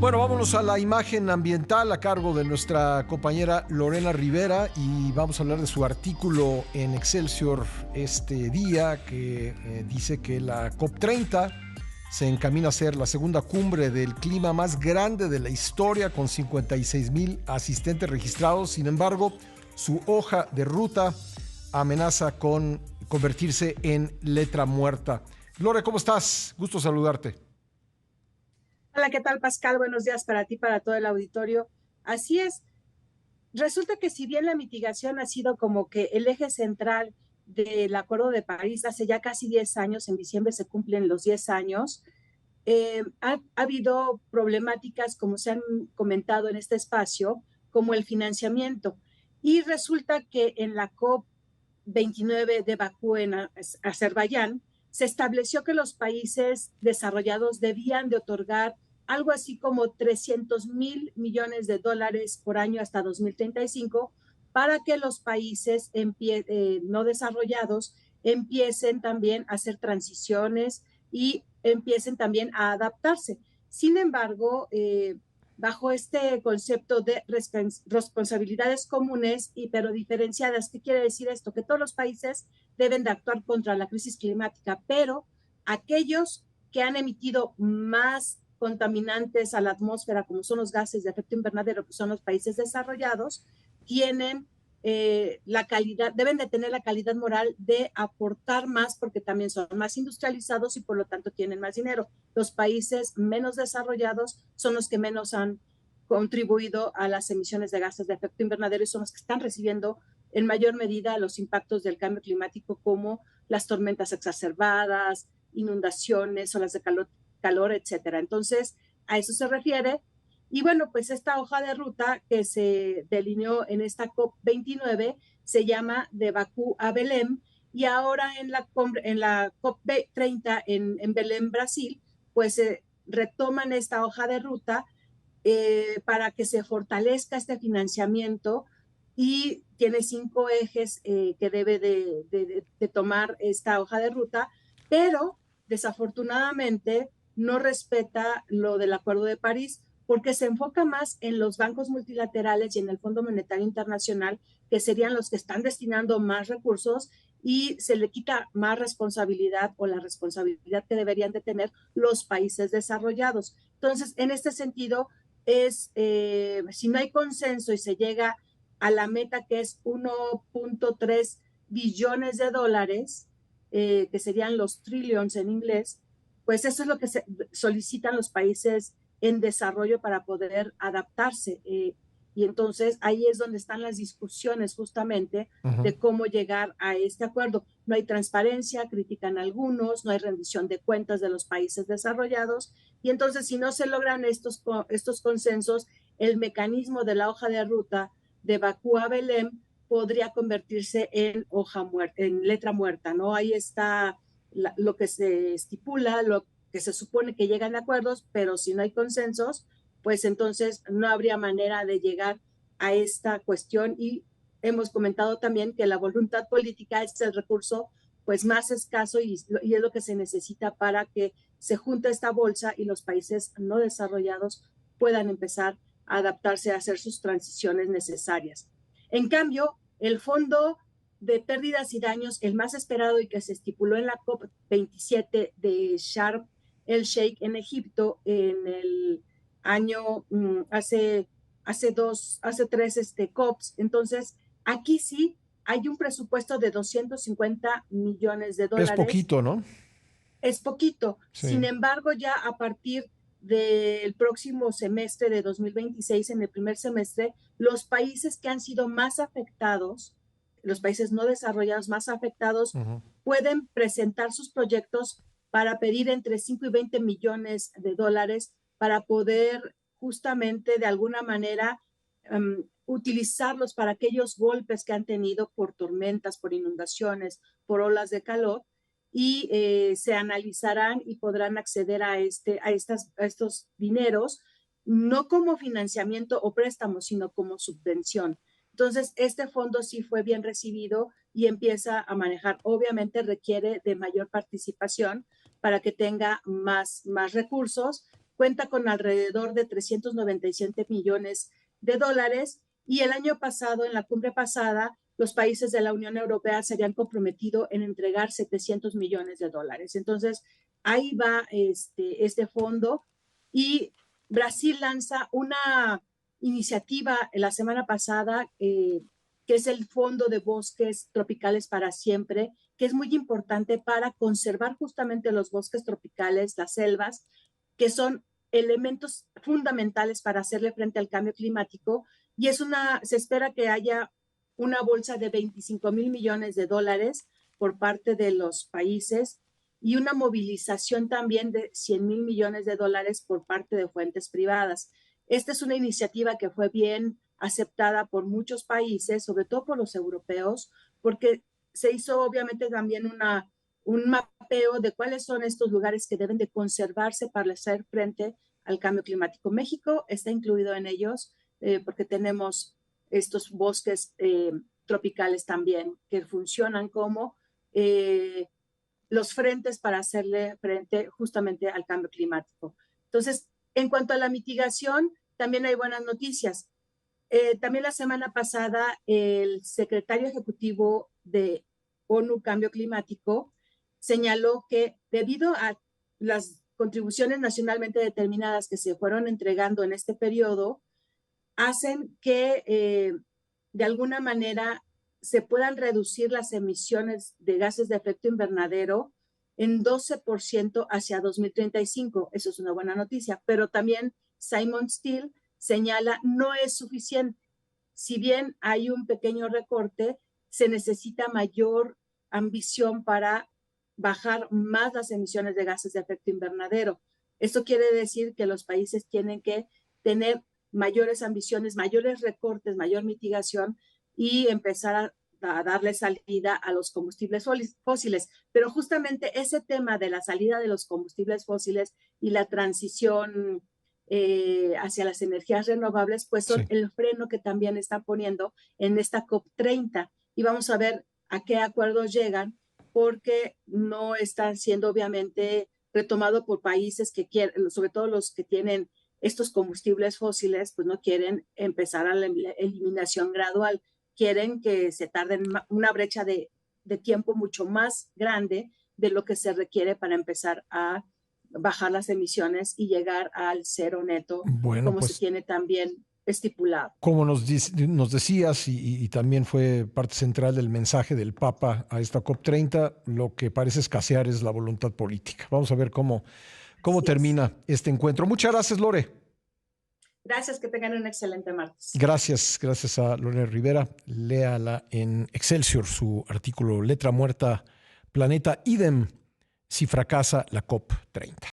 Bueno, vámonos a la imagen ambiental a cargo de nuestra compañera Lorena Rivera y vamos a hablar de su artículo en Excelsior este día que dice que la COP30 se encamina a ser la segunda cumbre del clima más grande de la historia con 56,000 asistentes registrados. Sin embargo, su hoja de ruta amenaza con convertirse en letra muerta. Lore, ¿cómo estás? Gusto saludarte. Hola, ¿qué tal, Pascal? Buenos días para ti, para todo el auditorio. Así es, resulta que si bien la mitigación ha sido como que el eje central del Acuerdo de París hace ya casi 10 años, en diciembre se cumplen los 10 años, ha habido problemáticas, como se han comentado en este espacio, como el financiamiento. Y resulta que en la COP29 de Bakú, en Azerbaiyán, se estableció que los países desarrollados debían de otorgar algo así como 300,000 millones de dólares por año hasta 2035 para que los países no desarrollados empiecen también a hacer transiciones y empiecen también a adaptarse. Sin embargo, bajo este concepto de responsabilidades comunes y pero diferenciadas. ¿Qué quiere decir esto? Que todos los países deben de actuar contra la crisis climática, pero aquellos que han emitido más contaminantes a la atmósfera, como son los gases de efecto invernadero, que son los países desarrollados, tienen la calidad, deben de tener la calidad moral de aportar más porque también son más industrializados y por lo tanto tienen más dinero. Los países menos desarrollados son los que menos han contribuido a las emisiones de gases de efecto invernadero y son los que están recibiendo en mayor medida los impactos del cambio climático como las tormentas exacerbadas, inundaciones, olas de calor, etcétera. Entonces, a eso se refiere. Y bueno, pues esta hoja de ruta que se delineó en esta COP29 se llama de Bakú a Belém y ahora en la COP30 en Belém, Brasil, pues retoman esta hoja de ruta para que se fortalezca este financiamiento y tiene 5 ejes que debe de tomar esta hoja de ruta, pero desafortunadamente no respeta lo del Acuerdo de París porque se enfoca más en los bancos multilaterales y en el Fondo Monetario Internacional, que serían los que están destinando más recursos y se le quita más responsabilidad o la responsabilidad que deberían de tener los países desarrollados. Entonces, en este sentido, si no hay consenso y se llega a la meta que es 1.3 billones de dólares, que serían los trillions en inglés, pues eso es lo que solicitan los países en desarrollo para poder adaptarse. Y entonces ahí es donde están las discusiones justamente de cómo llegar a este acuerdo. No hay transparencia, critican algunos, no hay rendición de cuentas de los países desarrollados y entonces si no se logran estos consensos, el mecanismo de la hoja de ruta de Bakú a Belém podría convertirse en hoja muerta, en letra muerta, ¿no? Ahí está lo que se estipula, lo que se supone que llegan a acuerdos, pero si no hay consensos, pues entonces no habría manera de llegar a esta cuestión y hemos comentado también que la voluntad política es el recurso pues más escaso y es lo que se necesita para que se junte esta bolsa y los países no desarrollados puedan empezar a adaptarse a hacer sus transiciones necesarias. En cambio, el fondo de pérdidas y daños, el más esperado y que se estipuló en la COP27 de Sharm el Sheikh en Egipto en el año, hace tres COPs. Entonces, aquí sí hay un presupuesto de 250 millones de Es dólares. poquito, ¿no? Es poquito. Sin Sí. embargo, ya a partir del próximo semestre de 2026, en el primer semestre, los países que han sido más afectados, los países no desarrollados más afectados, pueden presentar sus proyectos para pedir entre 5 y 20 millones de dólares para poder justamente de alguna manera utilizarlos para aquellos golpes que han tenido por tormentas, por inundaciones, por olas de calor y se analizarán y podrán acceder a estos dineros, no como financiamiento o préstamo, sino como subvención. Entonces, este fondo sí fue bien recibido y empieza a manejar. Obviamente requiere de mayor participación para que tenga más recursos, cuenta con alrededor de 397 millones de dólares, y el año pasado, en la cumbre pasada, los países de la Unión Europea se habían comprometido en entregar 700 millones de dólares. Entonces, ahí va este fondo, y Brasil lanza una iniciativa la semana pasada, que es el Fondo de Bosques Tropicales para Siempre, que es muy importante para conservar justamente los bosques tropicales, las selvas, que son elementos fundamentales para hacerle frente al cambio climático. Y se espera que haya una bolsa de 25,000 millones de dólares por parte de los países, y una movilización también de 100,000 millones de dólares por parte de fuentes privadas. Esta es una iniciativa que fue bien aceptada por muchos países, sobre todo por los europeos, porque se hizo obviamente también un mapeo de cuáles son estos lugares que deben de conservarse para hacer frente al cambio climático. México está incluido en ellos, porque tenemos estos bosques tropicales también que funcionan como los frentes para hacerle frente justamente al cambio climático. Entonces, en cuanto a la mitigación, también hay buenas noticias. También la semana pasada, el secretario ejecutivo de ONU Cambio Climático señaló que debido a las contribuciones nacionalmente determinadas que se fueron entregando en este periodo, hacen que de alguna manera se puedan reducir las emisiones de gases de efecto invernadero en 12% hacia 2035. Eso es una buena noticia, pero también Simon Steele señala no es suficiente. Si bien hay un pequeño recorte, se necesita mayor ambición para bajar más las emisiones de gases de efecto invernadero. Esto quiere decir que los países tienen que tener mayores ambiciones, mayores recortes, mayor mitigación, y empezar a darle salida a los combustibles fósiles. Pero justamente ese tema de la salida de los combustibles fósiles y la transición hacia las energías renovables, pues son el freno que también están poniendo en esta COP30. Y vamos a ver a qué acuerdos llegan, porque no están siendo obviamente retomados por países que quieren, sobre todo los que tienen estos combustibles fósiles, pues no quieren empezar a la eliminación gradual, quieren que se tarde una brecha de tiempo mucho más grande de lo que se requiere para empezar a bajar las emisiones y llegar al cero neto, bueno, como pues, se tiene también estipulado. Como nos decías, y también fue parte central del mensaje del Papa a esta COP30, lo que parece escasear es la voluntad política. Vamos a ver cómo termina este encuentro. Muchas gracias, Lore. Gracias, que tengan un excelente martes. Gracias a Lorena Rivera. Léala en Excelsior, su artículo Letra Muerta, Planeta Idem, si fracasa la COP30.